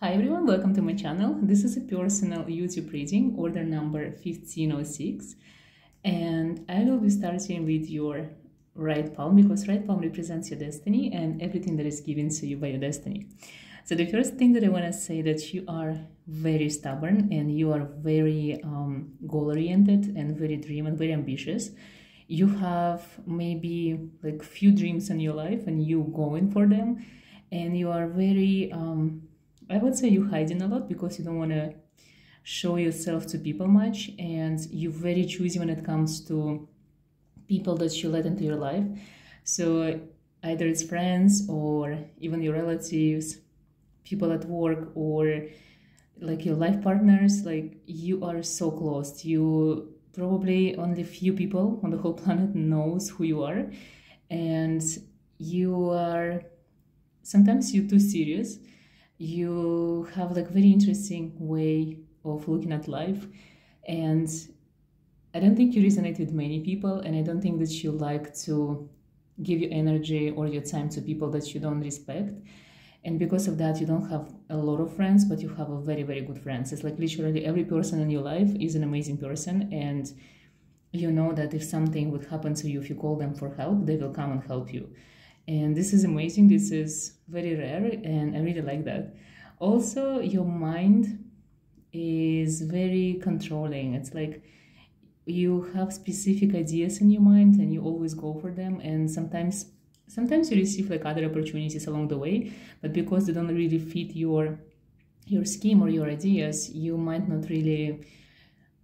Hi everyone, welcome to my channel. This is a personal YouTube reading, order number 1506, and I will be starting with your right palm because right palm represents your destiny and everything that is given to you by your destiny. So the first thing that I want to say that you are very stubborn and you are very goal-oriented and very dream and very ambitious. You have maybe like few dreams in your life and you going for them, and you are very I would say you hiding a lot because you don't want to show yourself to people much, and you're very choosy when it comes to people that you let into your life. So either it's friends or even your relatives, people at work, or like your life partners. Like, you are so close. You probably only few people on the whole planet knows who you are, and you are sometimes you're too serious. You have like very interesting way of looking at life, and I don't think you resonate with many people, and I don't think that you like to give your energy or your time to people that you don't respect. And because of that, you don't have a lot of friends, but you have a very, very good friends. It's like literally every person in your life is an amazing person, and you know that if something would happen to you, if you call them for help, they will come and help you. And this is amazing. This is very rare, and I really like that. Also, your mind is very controlling. It's like you have specific ideas in your mind and you always go for them, and sometimes you receive like other opportunities along the way, but because they don't really fit your scheme or your ideas, you might not really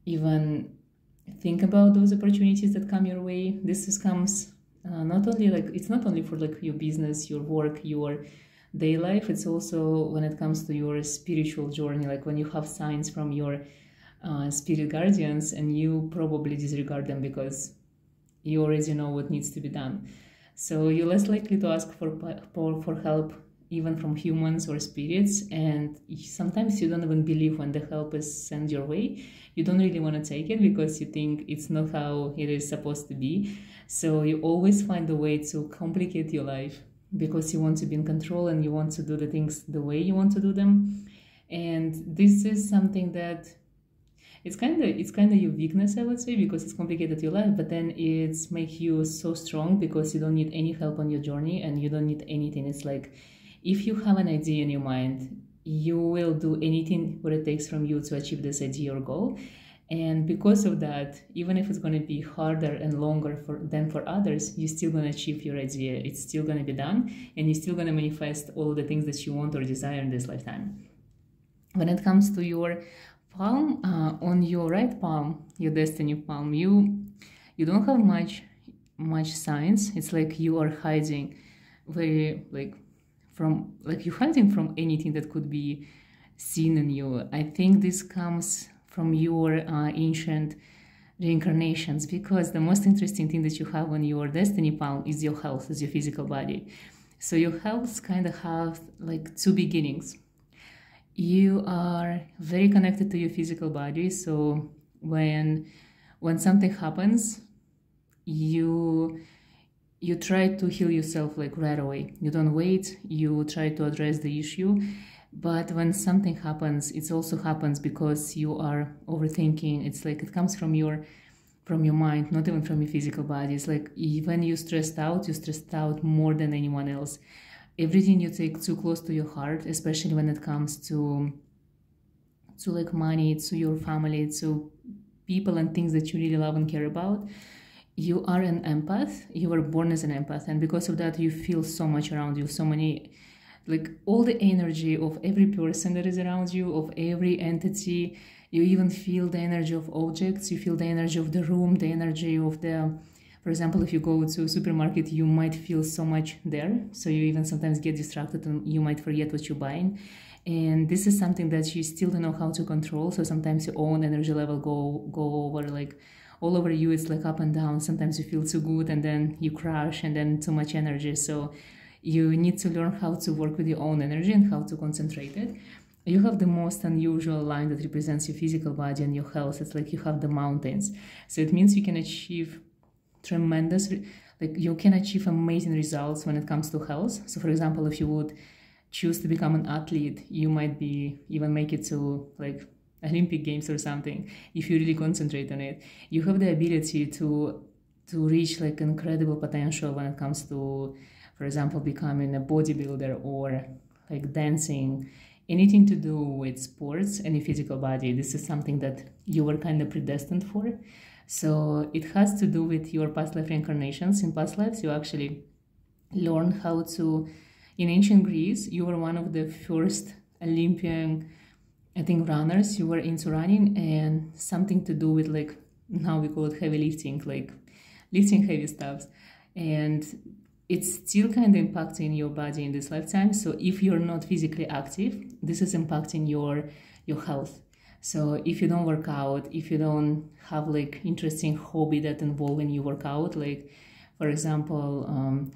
even think about those opportunities that come your way. Comes not only like it's not only for like your business, your work, your day life. It's also when it comes to your spiritual journey, like when you have signs from your spirit guardians and you probably disregard them because you already know what needs to be done. So you're less likely to ask for help even from humans or spirits, and sometimes you don't even believe when the help is sent your way. You don't really want to take it because you think it's not how it is supposed to be. So you always find a way to complicate your life because you want to be in control and you want to do the things the way you want to do them. And this is something that it's kind of your weakness, I would say, because it's complicated your life, but then it's make you so strong because you don't need any help on your journey and you don't need anything. It's like, if you have an idea in your mind, you will do anything what it takes from you to achieve this idea or goal. And because of that, even if it's going to be harder and longer than for others, you're still going to achieve your idea. It's still going to be done, and you're still going to manifest all the things that you want or desire in this lifetime. When it comes to your palm, on your right palm, your destiny palm, you don't have much signs. It's like you are hiding very you're hiding from anything that could be seen in you. I think this comes from your ancient reincarnations, because the most interesting thing that you have on your destiny palm is your health, is your physical body. So your health kind of have like two beginnings. You are very connected to your physical body, so when something happens, you try to heal yourself like right away. You don't wait, you try to address the issue. But when something happens, it also happens because you are overthinking. It's like it comes from your mind, not even from your physical body. It's like when you're stressed out more than anyone else. Everything you take too close to your heart, especially when it comes to like money, to your family, to people and things that you really love and care about. You are an empath. You were born as an empath, and because of that, you feel so much around you, so many, like all the energy of every person that is around you, of every entity. You even feel the energy of objects. You feel the energy of the room, the energy of the, for example, if you go to a supermarket, you might feel so much there. So you even sometimes get distracted and you might forget what you're buying. And this is something that you still don't know how to control. So sometimes your own energy level go over, like all over you. It's like up and down. Sometimes you feel too good and then you crash, and then too much energy. So you need to learn how to work with your own energy and how to concentrate it. You have the most unusual line that represents your physical body and your health. It's like you have the mountains. So it means you can achieve tremendous, like you can achieve amazing results when it comes to health. So for example, if you would choose to become an athlete, you might be even make it to like Olympic Games or something if you really concentrate on it. You have the ability to reach like incredible potential when it comes to, for example, becoming a bodybuilder or like dancing, anything to do with sports and your physical body. This is something that you were kind of predestined for. So it has to do with your past life reincarnations. In past lives, you actually learn how to, in ancient Greece, you were one of the first Olympian, I think, runners. You were into running and something to do with like, now we call it heavy lifting, like lifting heavy stuffs. And it's still kind of impacting your body in this lifetime. So if you're not physically active, this is impacting your health. So if you don't work out, if you don't have like interesting hobby that involving you work out, like for example,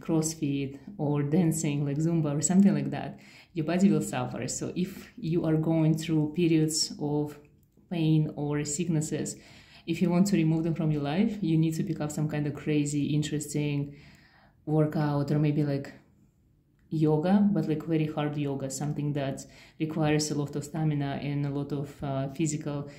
CrossFit or dancing like Zumba or something like that, your body will suffer. So if you are going through periods of pain or sicknesses, if you want to remove them from your life, you need to pick up some kind of crazy, interesting workout, or maybe like yoga, but like very hard yoga, something that requires a lot of stamina and a lot of physical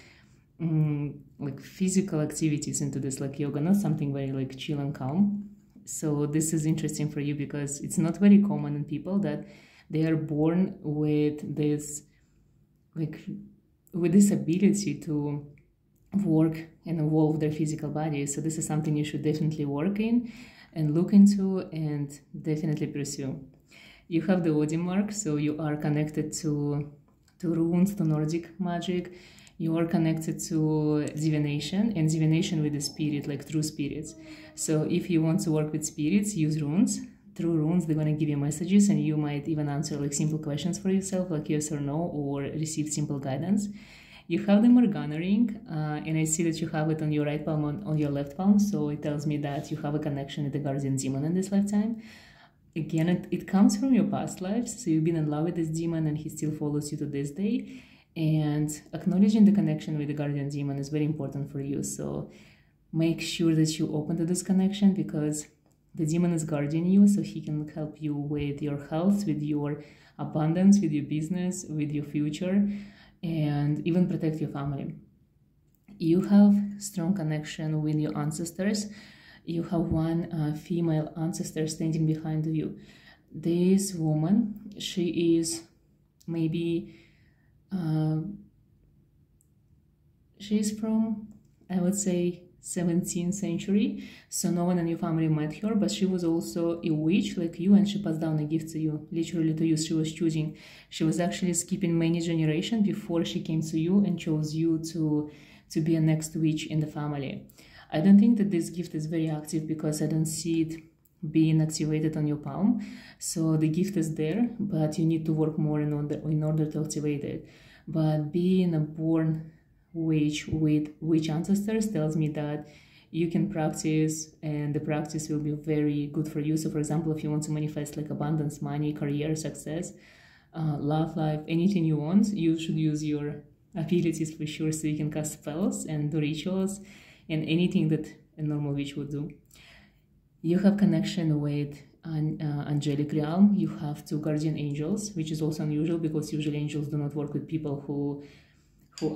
activities into this, like yoga, not something very like chill and calm. So this is interesting for you because it's not very common in people that they are born with this ability to work and evolve their physical body. So this is something you should definitely work in and look into and definitely pursue. You have the Odin mark, so you are connected to runes, to Nordic magic. You are connected to divination, and divination with the spirit, like true spirits. So if you want to work with spirits, use runes. Through runes, they're going to give you messages, and you might even answer like simple questions for yourself, like yes or no, or receive simple guidance. You have the Morgana ring, and I see that you have it on your right palm, on your left palm, so it tells me that you have a connection with the guardian demon in this lifetime. Again, it comes from your past lives, so you've been in love with this demon and he still follows you to this day. And acknowledging the connection with the guardian demon is very important for you. So make sure that you open to this connection because the demon is guarding you, so he can help you with your health, with your abundance, with your business, with your future, and even protect your family. You have strong connection with your ancestors. You have one female ancestor standing behind you. This woman, she is maybe, she's from, I would say, 17th century, so no one in your family met her, but she was also a witch like you, and she passed down a gift to you, literally to you. She was choosing, she was actually skipping many generations before she came to you and chose you to be a next witch in the family. I don't think that this gift is very active because I don't see it being activated on your palm. So the gift is there, but you need to work more in order to activate it. But being a born witch with witch ancestors tells me that you can practice, and the practice will be very good for you. So for example, if you want to manifest like abundance, money, career, success, love life, anything you want, you should use your abilities for sure, so you can cast spells and do rituals and anything that a normal witch would do. You have connection with an angelic realm. You have two guardian angels, which is also unusual because usually angels do not work with people who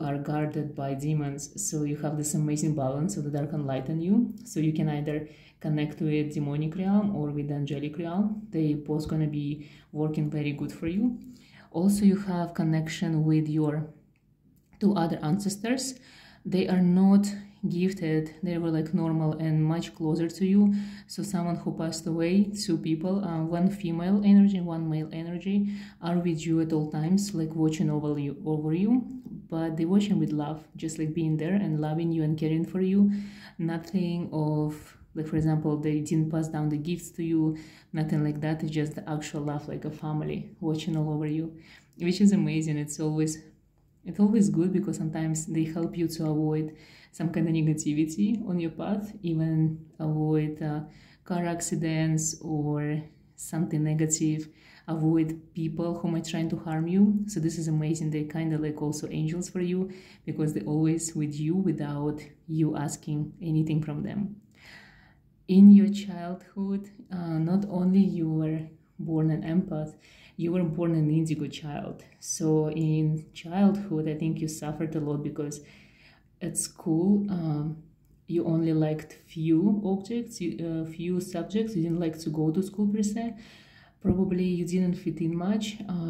are guarded by demons. So you have this amazing balance of the dark and light in you. So you can either connect with demonic realm or with the angelic realm. They both gonna be working very good for you. Also, you have connection with your two other ancestors. They are not gifted, they were like normal and much closer to you. So someone who passed away, two people, one female energy, one male energy, are with you at all times, like watching over you, but they watching with love, just like being there and loving you and caring for you. Nothing of, like for example, they didn't pass down the gifts to you, nothing like that. It's just the actual love, like a family watching all over you, which is amazing. It's always good because sometimes they help you to avoid some kind of negativity on your path, even avoid car accidents or something negative, avoid people who might try to harm you. So this is amazing. They kind of like also angels for you because they're always with you without you asking anything from them. In your childhood, not only you were born an empath, you were born an indigo child. So in childhood, I think you suffered a lot because at school, you only liked few objects, few subjects. You didn't like to go to school per se. Probably you didn't fit in much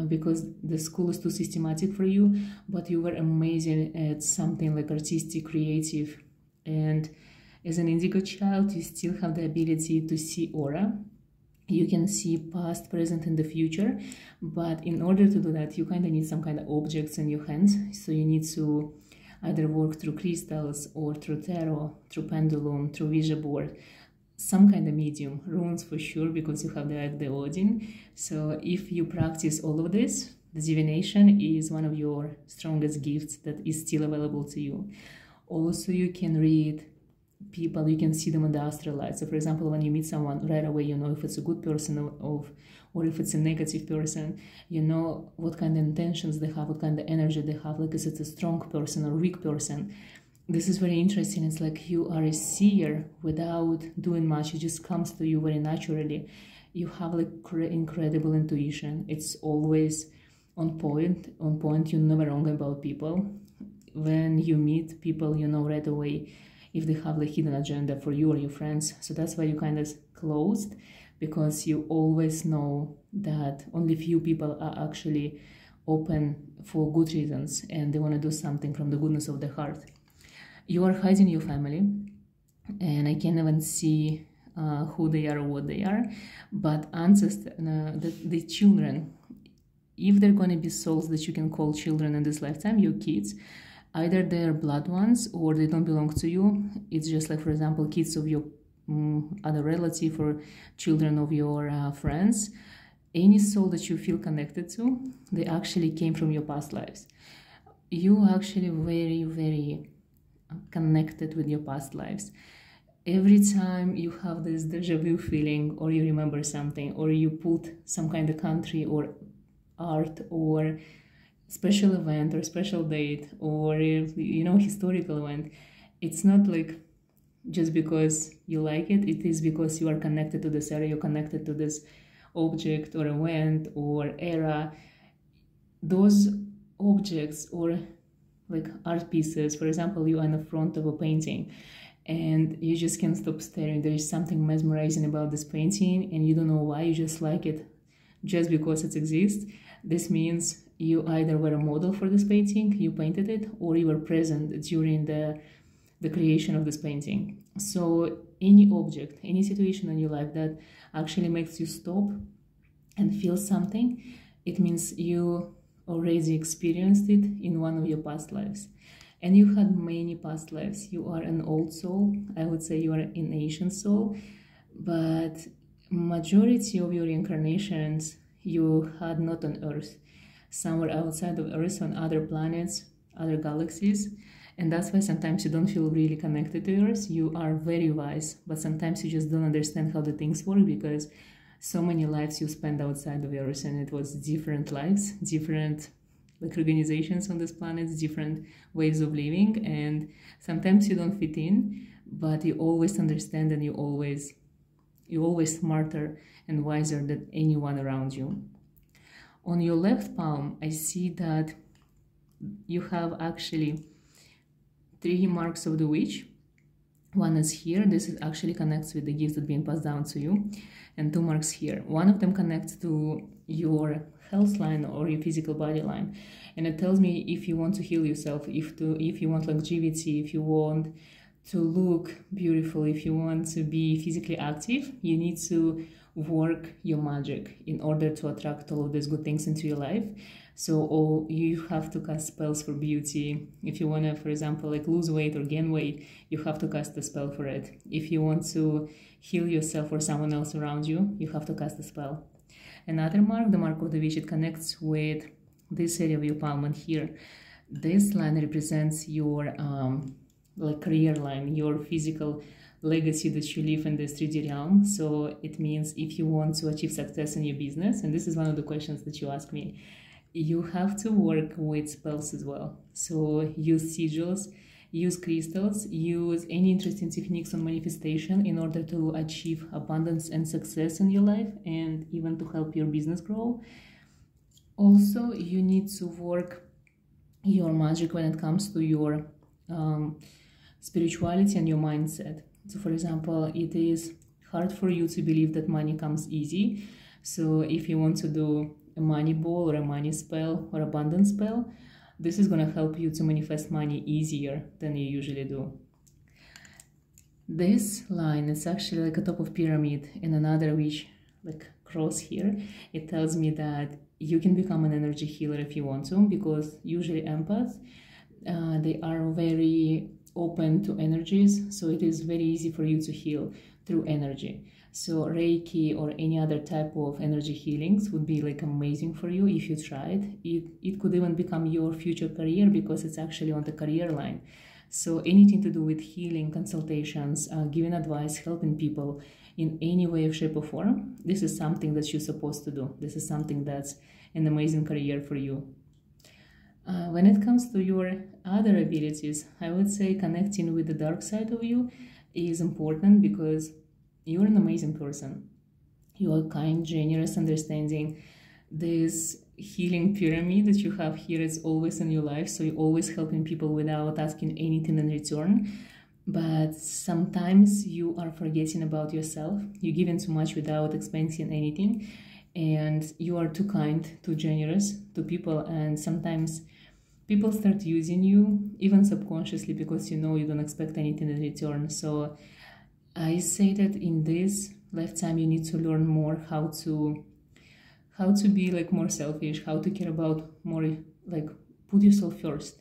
because the school is too systematic for you, but you were amazing at something like artistic, creative. And as an indigo child, you still have the ability to see aura. You can see past, present, and the future. But in order to do that, you kind of need some kind of objects in your hands. So you need to either work through crystals or through tarot, through pendulum, through Ouija board, some kind of medium, runes for sure, because you have the Odin. So if you practice all of this, the divination is one of your strongest gifts that is still available to you. Also, you can read people, you can see them in the astral light. So for example, when you meet someone, right away you know if it's a good person or if it's a negative person. You know what kind of intentions they have, what kind of energy they have, like is it a strong person or weak person. This is very interesting. It's like you are a seer without doing much. It just comes to you very naturally. You have like incredible intuition. It's always on point. You're never wrong about people. When you meet people, you know right away if they have a hidden agenda for you or your friends. So that's why you kind of closed, because you always know that only few people are actually open for good reasons and they want to do something from the goodness of their heart. You are hiding your family, and I can't even see who they are or what they are, but ancestors, the children, if they're going to be souls that you can call children in this lifetime, your kids, either they're blood ones or they don't belong to you. It's just like, for example, kids of your other relative or children of your friends. Any soul that you feel connected to, they actually came from your past lives. You actually very, very connected with your past lives. Every time you have this deja vu feeling, or you remember something, or you put some kind of country or art or special event or special date or historical event, it's not like just because you like it. It is because you are connected to this area, you're connected to this object or event or era. Those objects or like art pieces, for example, you are in the front of a painting and you just can't stop staring. There is something mesmerizing about this painting and you don't know why, you just like it just because it exists. This means you either were a model for this painting, you painted it, or you were present during the creation of this painting. So any object, any situation in your life that actually makes you stop and feel something, it means you already experienced it in one of your past lives. And you had many past lives. You are an old soul. I would say you are an ancient soul, but majority of your incarnations you had not on Earth, somewhere outside of Earth, on other planets, other galaxies. And that's why sometimes you don't feel really connected to Earth. You are very wise, but sometimes you just don't understand how the things work, because so many lives you spend outside of Earth, and it was different lives, different like organizations on this planet, different ways of living, and sometimes you don't fit in, but you always understand, and you're always smarter and wiser than anyone around you. On your left palm, I see that you have actually 3 marks of the witch. One is here. This is actually connects with the gifts that being passed down to you, and 2 marks here. One of them connects to your health line or your physical body line, and it tells me if you want to heal yourself, if you want longevity, if you want to look beautiful, if you want to be physically active, you need to work your magic in order to attract all of these good things into your life. So you have to cast spells for beauty. If you want to, for example, like lose weight or gain weight, you have to cast a spell for it. If you want to heal yourself or someone else around you, you have to cast a spell. Another mark, the mark of the witch, it connects with this area of your palm and here. This line represents your like career line, your physical legacy that you live in this 3D realm. So it means if you want to achieve success in your business, and this is one of the questions that you ask me, you have to work with spells as well. So use sigils, use crystals, use any interesting techniques on manifestation in order to achieve abundance and success in your life, and even to help your business grow. Also, you need to work your magic when it comes to your spirituality and your mindset. So for example, it is hard for you to believe that money comes easy. So if you want to do a money ball or a money spell or abundance spell, this is going to help you to manifest money easier than you usually do. This line is actually like a top of pyramid and another which like cross here. It tells me that you can become an energy healer if you want to, because usually empaths, they are very open to energies, so it is very easy for you to heal through energy. So Reiki or any other type of energy healings would be like amazing for you if you tried. It could even become your future career because it's actually on the career line. So anything to do with healing, consultations, giving advice, helping people in any way, shape or form, this is something that you're supposed to do. This is something that's an amazing career for you. When it comes to your other abilities, I would say connecting with the dark side of you is important because you're an amazing person. You are kind, generous, understanding. This healing pyramid that you have here is always in your life, so you're always helping people without asking anything in return. But sometimes you are forgetting about yourself. You're giving too much without expecting anything, and you are too kind, too generous to people, and sometimes people start using you even subconsciously because you know you don't expect anything in return. So I say that in this lifetime you need to learn more how to be like more selfish, how to care about more, like put yourself first,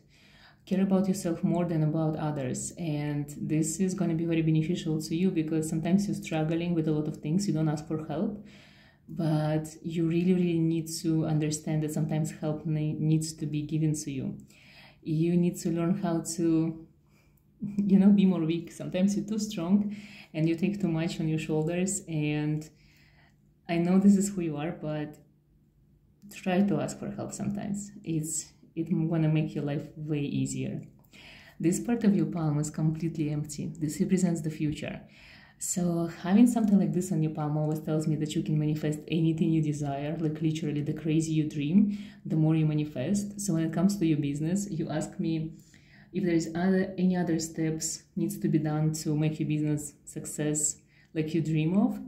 care about yourself more than about others. And this is going to be very beneficial to you because sometimes you're struggling with a lot of things, you don't ask for help, but you really need to understand that sometimes help needs to be given to you. You need to learn how to, you know, be more weak. Sometimes you're too strong and you take too much on your shoulders, and I know this is who you are, but try to ask for help sometimes. It's gonna make your life way easier. This part of your palm is completely empty. This represents the future. So having something like this on your palm always tells me that you can manifest anything you desire, like literally the crazier you dream, the more you manifest. So when it comes to your business, you ask me if there is any other steps needs to be done to make your business success like you dream of.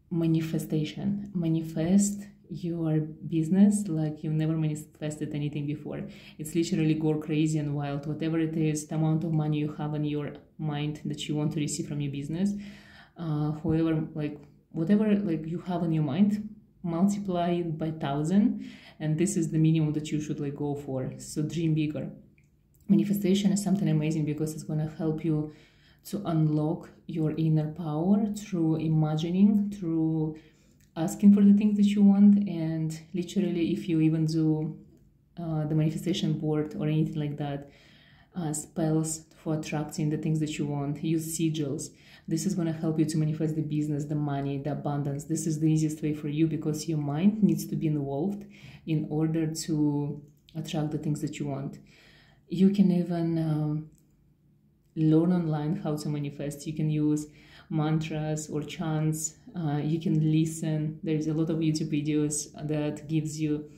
Manifestation. Manifest your business like you've never manifested anything before. It's literally go crazy and wild. Whatever it is, the amount of money you have in your mind that you want to receive from your business, whatever you have in your mind, multiply it by 1,000, and this is the minimum that you should go for. So dream bigger. Manifestation is something amazing because it's going to help you to unlock your inner power through imagining, through asking for the things that you want. And literally, if you even do the manifestation board or anything like that, spells for attracting the things that you want, use sigils. This is going to help you to manifest the business, the money, the abundance. This is the easiest way for you because your mind needs to be involved in order to attract the things that you want. You can even learn online how to manifest. You can use mantras or chants. You can listen. There's a lot of YouTube videos that gives you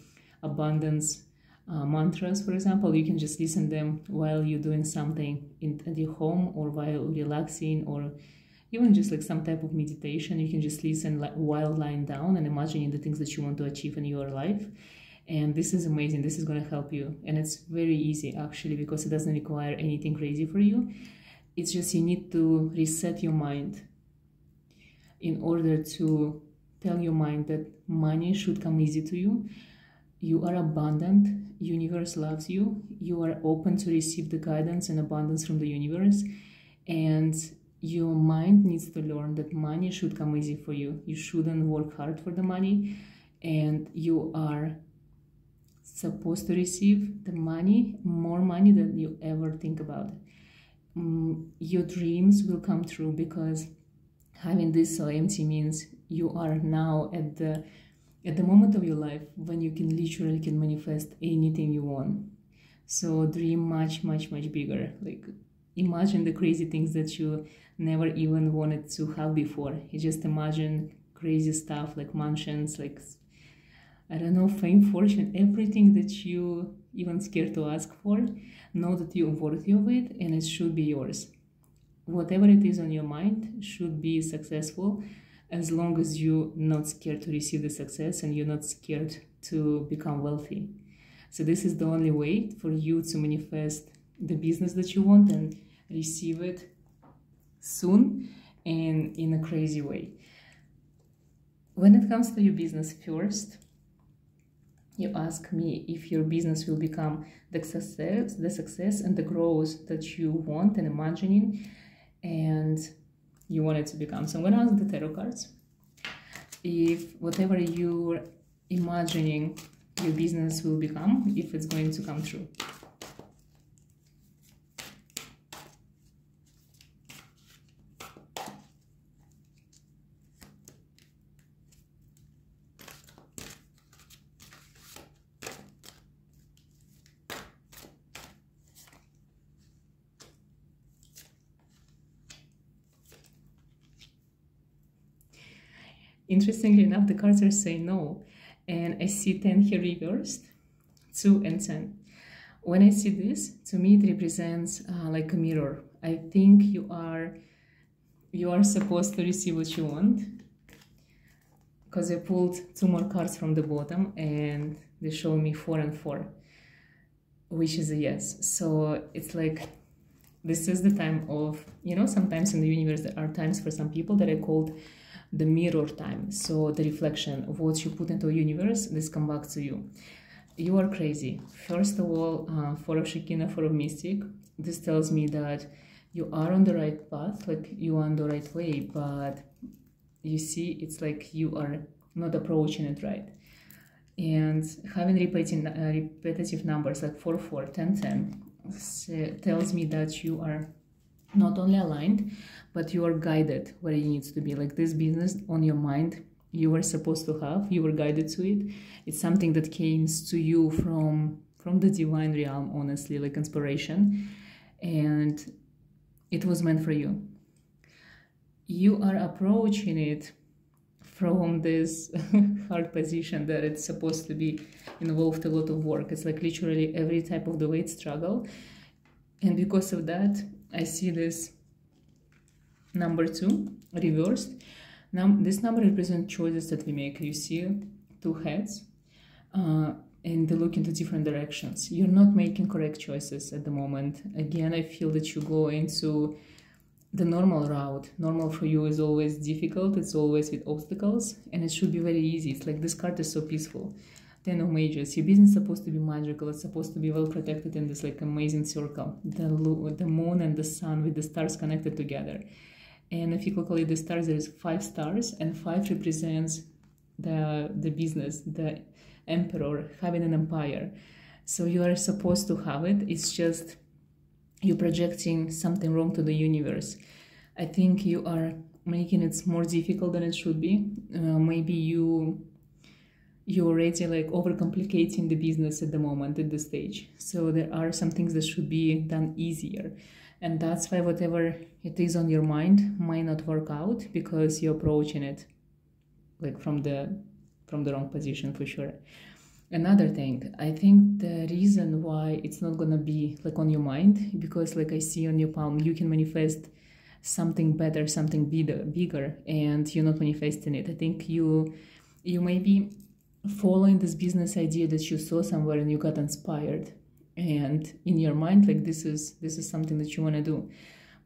abundance mantras, for example. You can just listen them while you're doing something at your home or while relaxing, or even just some type of meditation. You can just listen while lying down and imagining the things that you want to achieve in your life. And this is amazing. This is going to help you. And it's very easy, actually, because it doesn't require anything crazy for you. It's just you need to reset your mind in order to tell your mind that money should come easy to you. You are abundant. Universe loves you. You are open to receive the guidance and abundance from the universe. And your mind needs to learn that money should come easy for you. You shouldn't work hard for the money. And you are supposed to receive the money, more money than you ever think about. Your dreams will come true because having this so empty means you are now at the moment of your life when you can literally manifest anything you want. So dream much bigger. Imagine the crazy things that you never even wanted to have before. You just imagine crazy stuff like mansions, I don't know, fame, fortune, everything that you even scared to ask for, know that you're worthy of it and it should be yours. Whatever it is on your mind should be successful, as long as you're not scared to receive the success and you're not scared to become wealthy. So this is the only way for you to manifest the business that you want and receive it soon and in a crazy way. When it comes to your business, first, you ask me if your business will become the success and the growth that you want and imagining and you want it to become. So I'm going to ask the tarot cards if whatever you're imagining your business will become, if it's going to come true. Interestingly enough, the cards are saying no, and I see 10 here reversed, 2 and 10. When I see this, to me it represents like a mirror. I think you are supposed to receive what you want, because I pulled 2 more cards from the bottom and they show me 4 and 4, which is a yes. So it's like this is the time of, you know, sometimes in the universe there are times for some people that I called the mirror time. So the reflection of what you put into the universe, this come back to you. You are crazy. First of all, 4 of Shekinah, 4 of Mystic, this tells me that you are on the right path, like you are on the right way, but you see, it's like you are not approaching it right. And having repetitive numbers like 4, 4, 10, 10 tells me that you are not only aligned, but you are guided where it needs to be. Like this business on your mind, you were supposed to have, you were guided to it. It's something that came to you from the divine realm, honestly, like inspiration, and it was meant for you. You are approaching it from this hard position that it's supposed to be involved a lot of work. It's like literally every type of the weight struggle, and because of that, I see this number 2 reversed. Now this number represents choices that we make. You see 2 heads and they look into different directions. You're not making correct choices at the moment. Again, I feel that you go into the normal route. Normal for you is always difficult, it's always with obstacles, and it should be very easy. It's like this card is so peaceful. 10 of Majors. Your business is supposed to be magical. It's supposed to be well protected in this like amazing circle. The moon and the sun with the stars connected together. And if you calculate the stars, there is 5 stars, and 5 represents the business, the emperor, having an empire. So you are supposed to have it. It's just you're projecting something wrong to the universe. I think you are making it more difficult than it should be. Maybe you're already like overcomplicating the business at the moment, at this stage. So there are some things that should be done easier. And that's why whatever it is on your mind might not work out, because you're approaching it like from the wrong position for sure. Another thing, I think the reason why it's not gonna be like on your mind, because like I see on your palm, you can manifest something better, something bigger, and you're not manifesting it. I think you may be following this business idea that you saw somewhere and you got inspired, and in your mind like this is something that you want to do,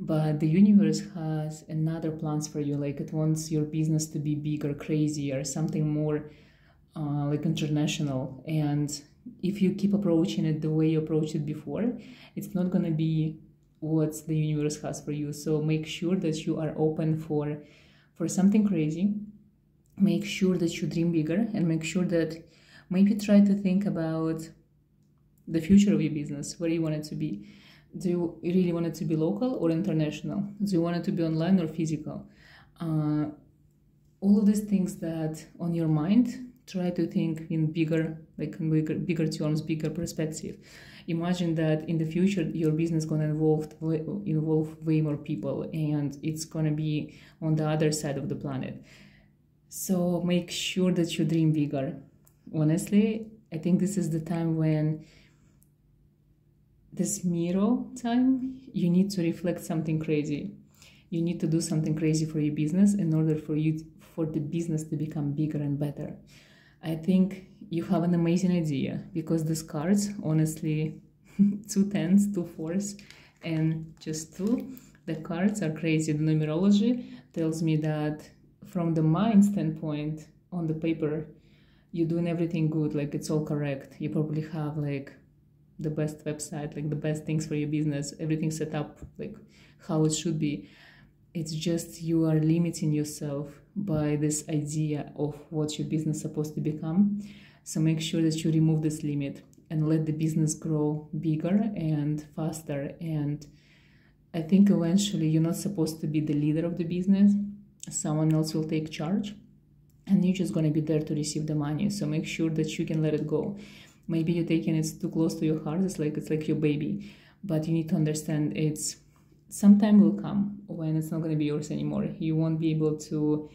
but the universe has another plans for you. Like it wants your business to be bigger, crazier, something more like international. And if you keep approaching it the way you approached it before, it's not going to be what the universe has for you. So make sure that you are open for something crazy. Make sure that you dream bigger, and make sure that maybe try to think about the future of your business, where you want it to be. Do you really want it to be local or international? Do you want it to be online or physical? All of these things that on your mind, try to think in bigger terms, bigger perspective. Imagine that in the future your business is going to involve way more people, and it's going to be on the other side of the planet. So make sure that you dream bigger. honestly, I think this is the time when this mirror time, you need to reflect something crazy. You need to do something crazy for your business in order for the business to become bigger and better. I think you have an amazing idea, because these cards, honestly, 2 10s, 2 4s, and just 2. The cards are crazy. The numerology tells me that from the mind standpoint, on the paper, you're doing everything good, like it's all correct. You probably have like the best website, like the best things for your business, everything set up like how it should be. It's just you are limiting yourself by this idea of what your business is supposed to become. So make sure that you remove this limit and let the business grow bigger and faster. And I think eventually you're not supposed to be the leader of the business. Someone else will take charge, and you're just going to be there to receive the money. So make sure that you can let it go. Maybe you're taking it too close to your heart. It's like your baby, but you need to understand it's some time will come when it's not going to be yours anymore. You won't be able to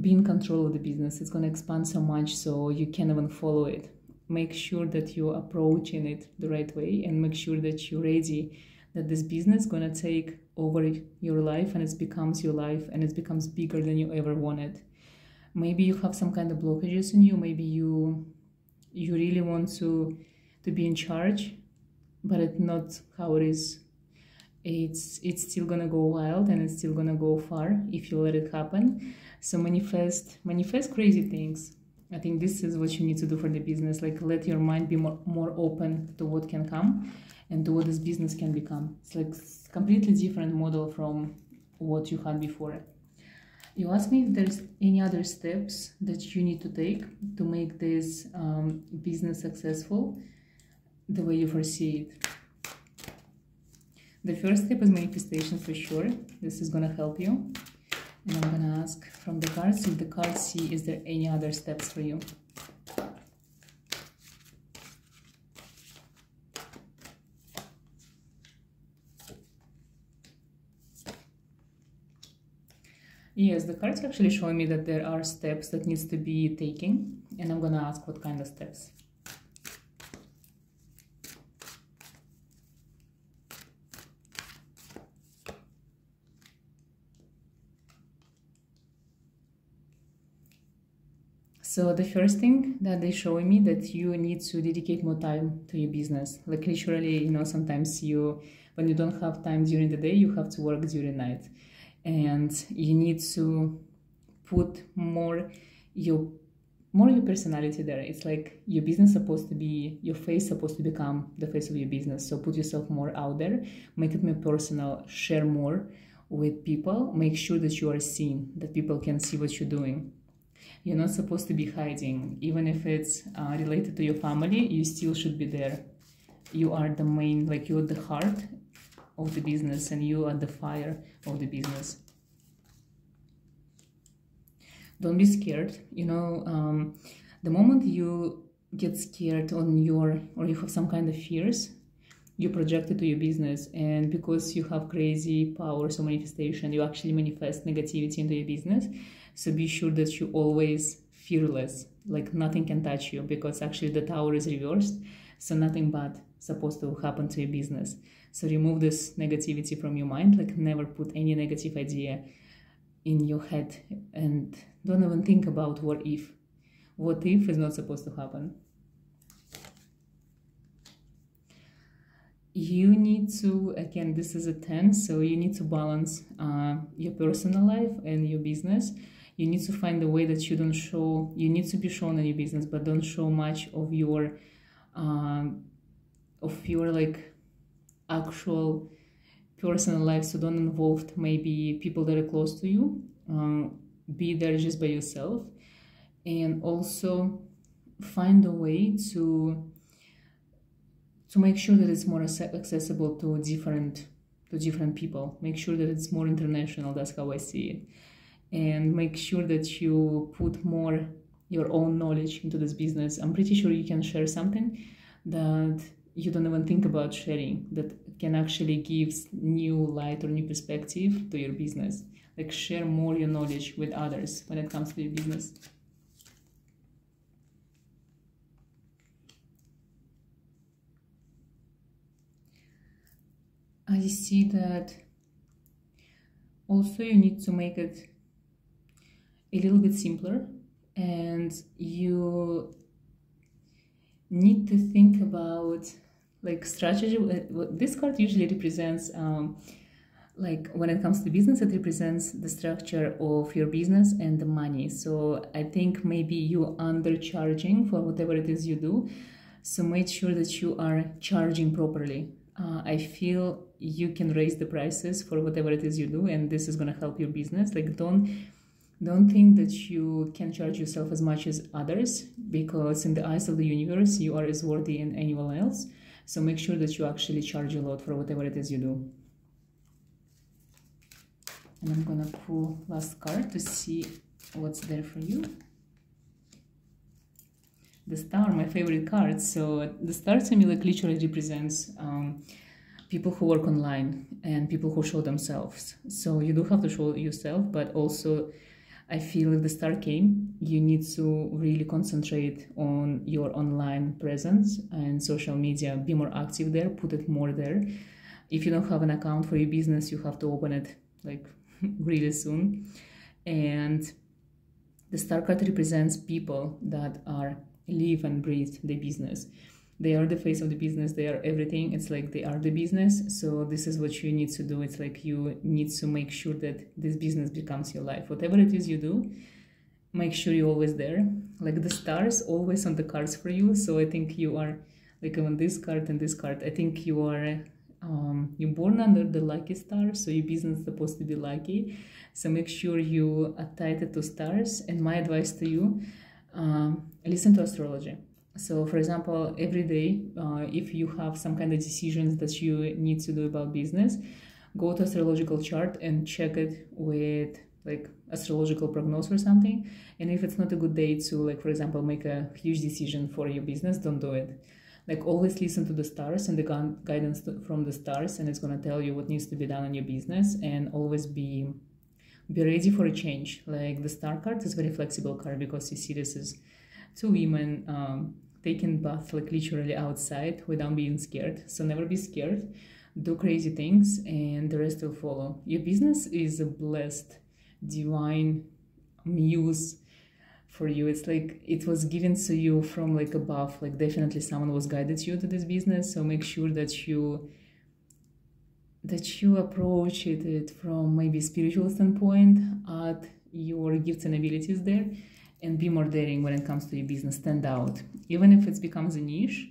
be in control of the business. It's going to expand so much, so you can't even follow it. Make sure that you're approaching it the right way, and make sure that you're ready, that this business is going to take over your life, and it becomes your life, and it becomes bigger than you ever wanted. Maybe you have some kind of blockages in you. Maybe you really want to be in charge, but it's not how it is. It's still gonna go wild, and it's still gonna go far if you let it happen. So manifest crazy things. I think this is what you need to do for the business. Like, let your mind be more open to what can come and to what this business can become. It's like completely different model from what you had before. You asked me if there's any other steps that you need to take to make this business successful the way you foresee it. The first step is manifestation, for sure. This is gonna help you. And I'm gonna ask from the cards, if the cards see, is there any other steps for you? Yes, the cards are actually showing me that there are steps that needs to be taken, and I'm gonna ask what kind of steps. So the first thing that they're showing me, that you need to dedicate more time to your business. Like literally, you know, sometimes when you don't have time during the day, you have to work during night. And you need to put more your personality there. It's like your business supposed to be, your face supposed to become the face of your business. So put yourself more out there, make it more personal, share more with people, make sure that you are seen, that people can see what you're doing. You're not supposed to be hiding. Even if it's related to your family, you still should be there. You are the main, like you're the heart of the business, and you are the fire of the business. Don't be scared. You know, the moment you get scared or you have some kind of fears, you project it to your business. And because you have crazy powers of manifestation, you actually manifest negativity into your business. So be sure that you always fearless, like nothing can touch you, because actually the tower is reversed. So nothing bad supposed to happen to your business. So remove this negativity from your mind, like never put any negative idea in your head, and don't even think about what if. What if is not supposed to happen. You need to, again, this is a 10, so you need to balance your personal life and your business. You need to find a way that you don't show, you need to be shown in your business, but don't show much of your like actual personal life. So don't involve maybe people that are close to you. Be there just by yourself, and also find a way to make sure that it's more accessible to different people. Make sure that it's more international. That's how I see it. And make sure that you put more your own knowledge into this business. I'm pretty sure you can share something that you don't even think about sharing, that can actually give new light or new perspective to your business. Like share more your knowledge with others when it comes to your business. I see that also you need to make it a little bit simpler, and you need to think about like strategy. This card usually represents like when it comes to business, it represents the structure of your business and the money. So I think maybe you undercharging for whatever it is you do. So make sure that you are charging properly. I feel you can raise the prices for whatever it is you do, and this is going to help your business. Like don't think that you can charge yourself as much as others, because in the eyes of the universe, you are as worthy as anyone else. So make sure that you actually charge a lot for whatever it is you do. And I'm gonna pull last card to see what's there for you. The star, my favorite card. So the star to me like literally represents people who work online and people who show themselves. So you do have to show yourself, but also I feel if the star came, you need to really concentrate on your online presence and social media. Be more active there, put it more there. If you don't have an account for your business, you have to open it like really soon. And the star card represents people that are live and breathe the business. They are the face of the business, they are everything. It's like they are the business. So this is what you need to do. It's like you need to make sure that this business becomes your life. Whatever it is you do, make sure you're always there. Like the stars always on the cards for you. So I think you are like on this card and this card. I think you are you're born under the lucky star, so your business is supposed to be lucky. So make sure you are tied to stars. And my advice to you, listen to astrology. So for example, every day, if you have some kind of decisions that you need to do about business, go to astrological chart and check it with like astrological prognosis or something. And if it's not a good day to, like, for example, make a huge decision for your business, don't do it. Like always listen to the stars and the guidance from the stars, and it's going to tell you what needs to be done in your business. And always be ready for a change. Like the star card is a very flexible card, because you see this is two women taking bath like literally outside without being scared. So never be scared, do crazy things, and the rest will follow. Your business is a blessed divine muse for you. It's like it was given to you from like above. Like definitely someone was guided you to this business. So make sure that you approach it from maybe spiritual standpoint, add your gifts and abilities there, and be more daring when it comes to your business. Stand out. Even if it becomes a niche,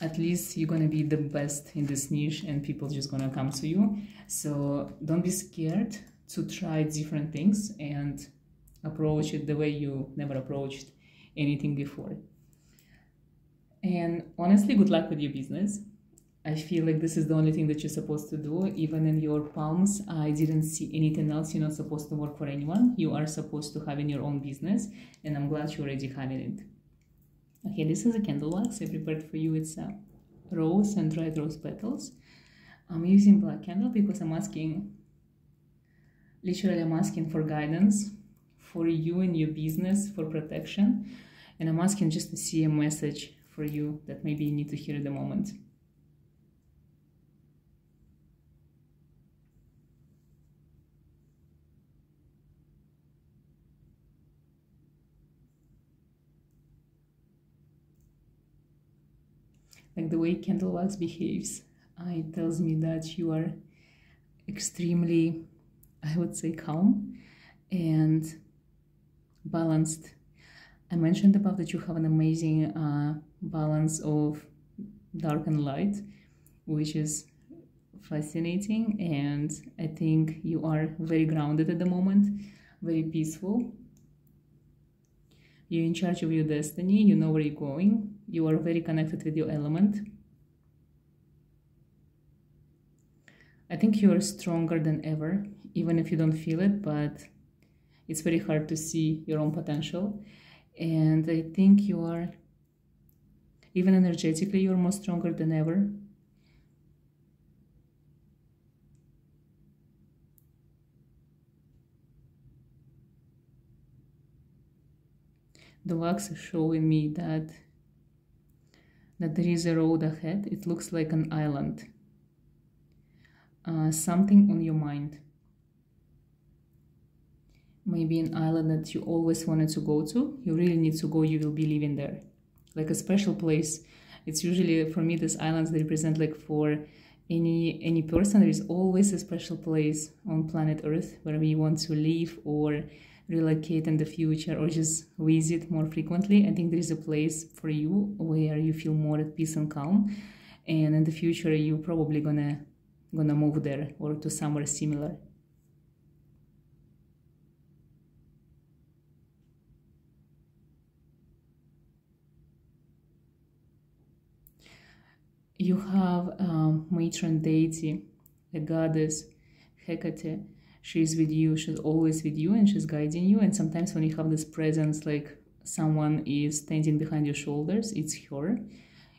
at least you're going to be the best in this niche and people just going to come to you. So don't be scared to try different things and approach it the way you never approached anything before. And honestly, good luck with your business. I feel like this is the only thing that you're supposed to do. Even in your palms, I didn't see anything else. You're not supposed to work for anyone. You are supposed to have in your own business, and I'm glad you're already having it. Okay, this is a candle wax I prepared for you. It's a rose and dried rose petals. I'm using black candle because I'm asking for guidance for you and your business, for protection. And I'm asking just to see a message for you that maybe you need to hear at the moment. Like the way candle wax behaves, it tells me that you are extremely, I would say, calm and balanced. I mentioned about that you have an amazing balance of dark and light, which is fascinating. And I think you are very grounded at the moment, very peaceful. You're in charge of your destiny. You know where you're going. You are very connected with your element. I think you are stronger than ever, even if you don't feel it, but it's very hard to see your own potential. And I think you are, even energetically, you're more stronger than ever. The wax is showing me that there is a road ahead. It looks like an island. something on your mind. Maybe an island that you always wanted to go to, you really need to go, you will be living there. Like a special place. It's usually, for me, these islands, they represent like for any person, there is always a special place on planet Earth where we want to live or relocate in the future or just visit more frequently. I think there is a place for you where you feel more at peace and calm. And in the future, you're probably gonna move there or to somewhere similar. You have a matron deity, a goddess, Hecate. She's with you, she's always with you, and she's guiding you. And sometimes when you have this presence, like someone is standing behind your shoulders, it's her.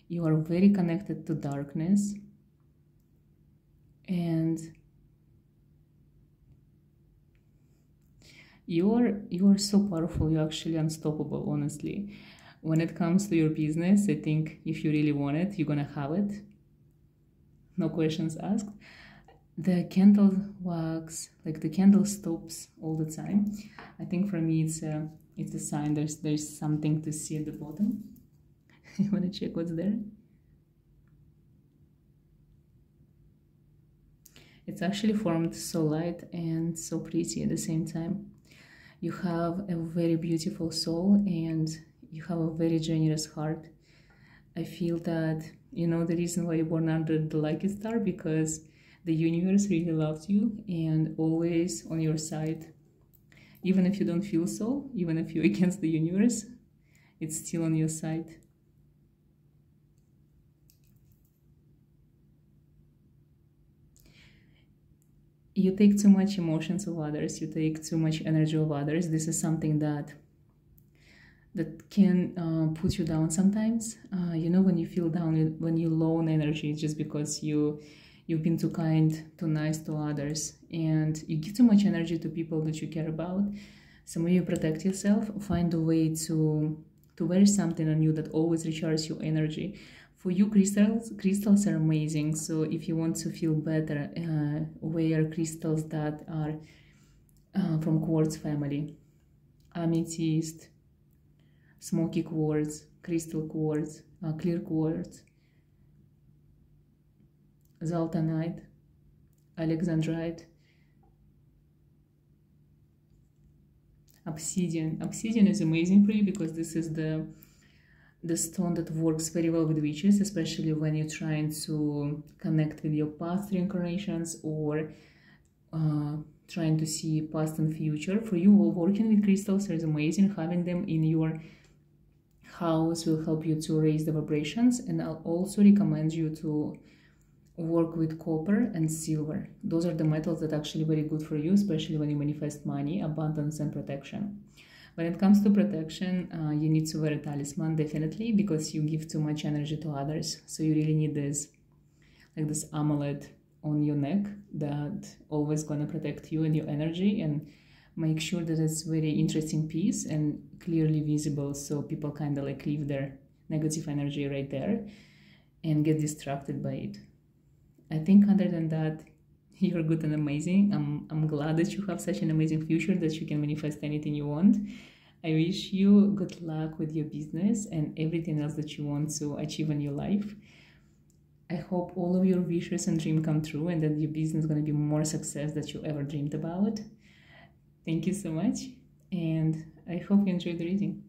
You are very connected to darkness. And you are so powerful, you're actually unstoppable, honestly. When it comes to your business, I think if you really want it, you're gonna have it. No questions asked. The candle wax, like the candle stops all the time. I think for me it's a sign there's something to see at the bottom. You wanna check what's there? It's actually formed so light and so pretty at the same time. You have a very beautiful soul and you have a very generous heart. I feel that, you know, the reason why you're born under the lucky star, because the universe really loves you and always on your side. Even if you don't feel so, even if you're against the universe, it's still on your side. You take too much emotions of others, you take too much energy of others. This is something that can put you down sometimes. You know, when you feel down, when you low on energy, it's just because you've been too kind, too nice to others, and you give too much energy to people that you care about. So when you protect yourself, find a way to wear something on you that always recharges your energy. For you, crystals are amazing. So if you want to feel better, wear crystals that are from quartz family. Amethyst, smoky quartz, crystal quartz, clear quartz, zoltanite, alexandrite, obsidian. Obsidian is amazing for you because this is the stone that works very well with witches, especially when you're trying to connect with your past reincarnations or trying to see past and future. For you, working with crystals is amazing. Having them in your house will help you to raise the vibrations, and I'll also recommend you to work with copper and silver. Those are the metals that are actually very good for you, especially when you manifest money, abundance, and protection. When it comes to protection, you need to wear a talisman, definitely, because you give too much energy to others. So you really need this, like this amulet on your neck that always gonna protect you and your energy, and make sure that it's very interesting piece and clearly visible, so people kind of like leave their negative energy right there and get distracted by it. I think other than that, you're good and amazing. I'm glad that you have such an amazing future that you can manifest anything you want. I wish you good luck with your business and everything else that you want to achieve in your life. I hope all of your wishes and dreams come true and that your business is going to be more success that you ever dreamed about. Thank you so much, and I hope you enjoyed the reading.